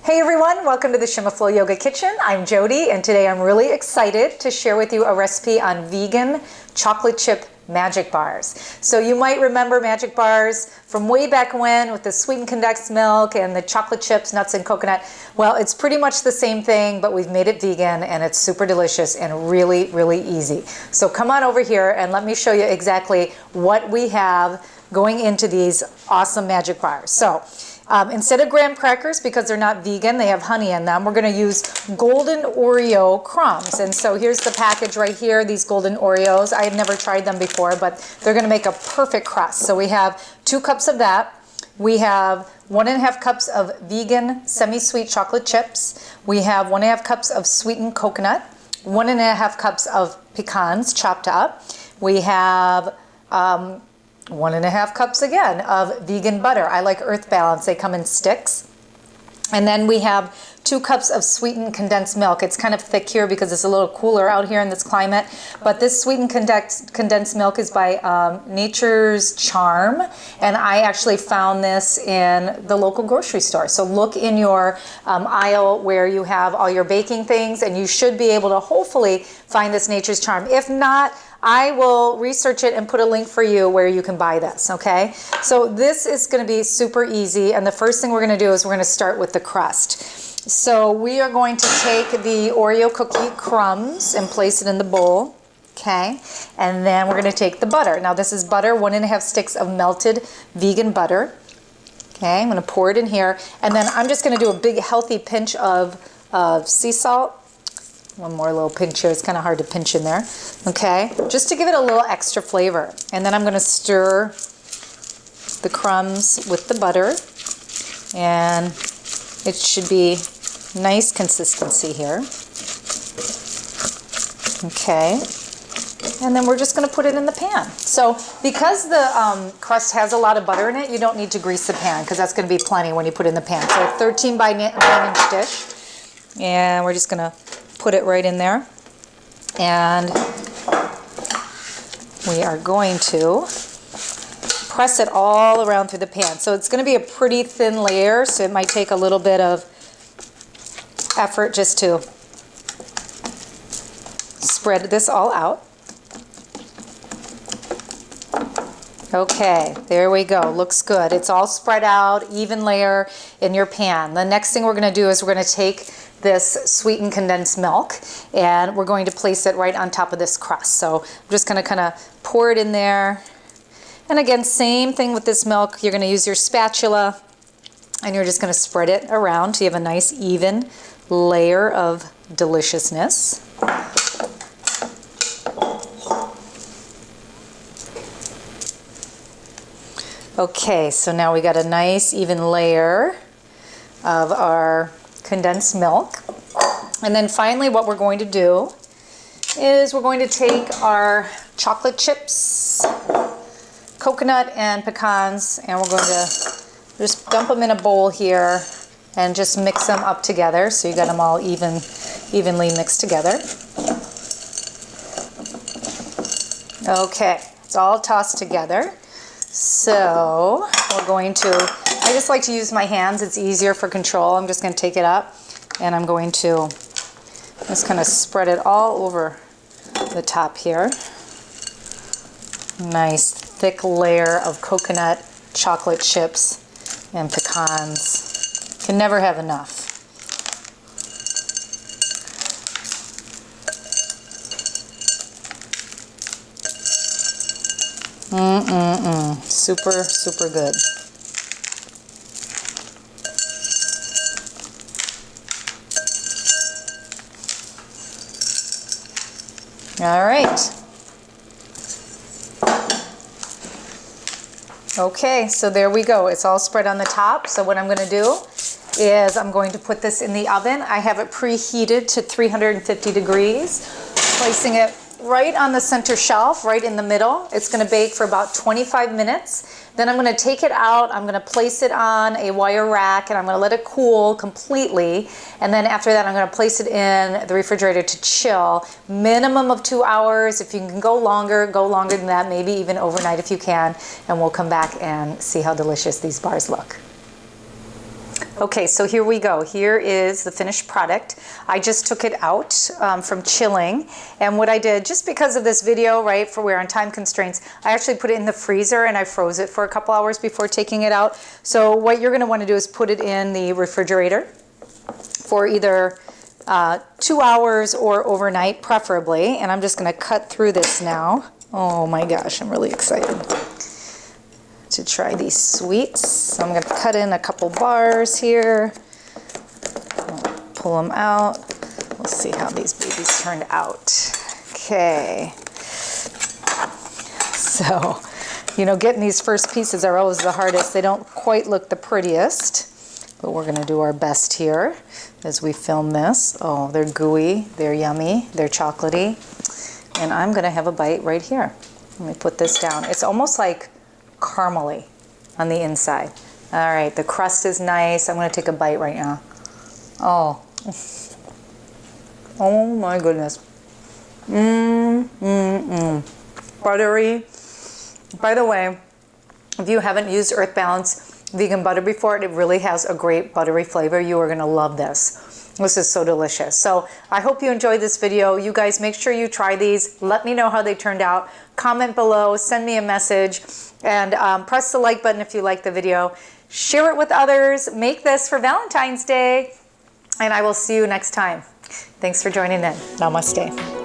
Hey everyone, welcome to the Shima Flow Yoga Kitchen. I'm Jody, and today I'm really excited to share with you a recipe on vegan chocolate chip magic bars. So you might remember magic bars from way back when with the sweetened condensed milk and the chocolate chips, nuts and coconut. Well, it's pretty much the same thing, but we've made it vegan and it's super delicious and really, really easy. So come on over here and let me show you exactly what we have going into these awesome magic bars. So instead of graham crackers, because they're not vegan, they have honey in them, we're going to use golden Oreo crumbs. And so here's the package right here, these golden Oreos. I had never tried them before, but they're going to make a perfect crust. So we have 2 cups of that. We have 1.5 cups of vegan semi-sweet chocolate chips. We have 1.5 cups of sweetened coconut, 1.5 cups of pecans chopped up. We have 1.5 cups again of vegan butter. I like Earth Balance, they come in sticks. And then we have 2 cups of sweetened condensed milk. It's kind of thick here because it's a little cooler out here in this climate. But this sweetened condensed milk is by Nature's Charm. And I actually found this in the local grocery store. So look in your aisle where you have all your baking things, and you should be able to hopefully find this Nature's Charm. If not, I will research it and put a link for you where you can buy this, okay? So this is going to be super easy, and the first thing we're going to do is we're going to start with the crust. So we are going to take the Oreo cookie crumbs and place it in the bowl, okay? And then we're going to take the butter. Now this is butter, 1.5 sticks of melted vegan butter. Okay, I'm going to pour it in here, and then I'm just going to do a big healthy pinch of sea salt. One more little pinch here. It's kind of hard to pinch in there. Okay, just to give it a little extra flavor. And then I'm going to stir the crumbs with the butter. And it should be nice consistency here. Okay. And then we're just going to put it in the pan. So because the crust has a lot of butter in it, you don't need to grease the pan because that's going to be plenty when you put it in the pan. So a 13 by 9 inch dish. And we're just going to put it right in there, and we are going to press it all around through the pan. So it's going to be a pretty thin layer, so it might take a little bit of effort just to spread this all out. Okay, there we go. Looks good. It's all spread out, even layer in your pan. The next thing we're going to do is we're going to take this sweetened condensed milk, and we're going to place it right on top of this crust. So I'm just going to kind of pour it in there. And again, same thing with this milk. You're going to use your spatula, and you're just going to spread it around so you have a nice even layer of deliciousness. Okay, so now we got a nice even layer of our condensed milk. And then finally what we're going to do is we're going to take our chocolate chips, coconut and pecans, and we're going to just dump them in a bowl here and just mix them up together so you got them all evenly mixed together. Okay, it's all tossed together. So we're going to, I just like to use my hands, it's easier for control. I'm just going to take it up and I'm going to just kind of spread it all over the top here. Nice thick layer of coconut, chocolate chips, and pecans. Can never have enough. Super, super good. All right. Okay, so there we go. It's all spread on the top. So what I'm going to do is I'm going to put this in the oven. I have it preheated to 350 degrees, placing it right on the center shelf, right in the middle. It's going to bake for about 25 minutes. Then I'm going to take it out. I'm going to place it on a wire rack, and I'm going to let it cool completely. And then after that, I'm going to place it in the refrigerator to chill. Minimum of 2 hours. If you can go longer than that, maybe even overnight if you can. And we'll come back and see how delicious these bars look. Okay, so here we go. Here is the finished product. I just took it out from chilling, and what I did, just because of this video, right, for we're on time constraints, I actually put it in the freezer and I froze it for a couple hours before taking it out. So what you're gonna wanna do is put it in the refrigerator for either 2 hours or overnight, preferably. And I'm just gonna cut through this now. Oh my gosh, I'm really excited to try these sweets. So I'm gonna cut in a couple bars here. I'll pull them out. We'll see how these babies turned out. Okay. So, you know, getting these first pieces are always the hardest. They don't quite look the prettiest, but we're gonna do our best here as we film this. Oh, they're gooey, they're yummy, they're chocolatey. And I'm gonna have a bite right here. Let me put this down. It's almost like caramely on the inside. All right, the crust is nice. I'm gonna take a bite right now. Oh, oh my goodness. Buttery. By the way, if you haven't used Earth Balance vegan butter before, it really has a great buttery flavor. You are gonna love this. This is so delicious. So I hope you enjoyed this video. You guys make sure you try these. Let me know how they turned out. Comment below, send me a message, and press the like button if you like the video. Share it with others. Make this for Valentine's Day, and I will see you next time. Thanks for joining in. Namaste.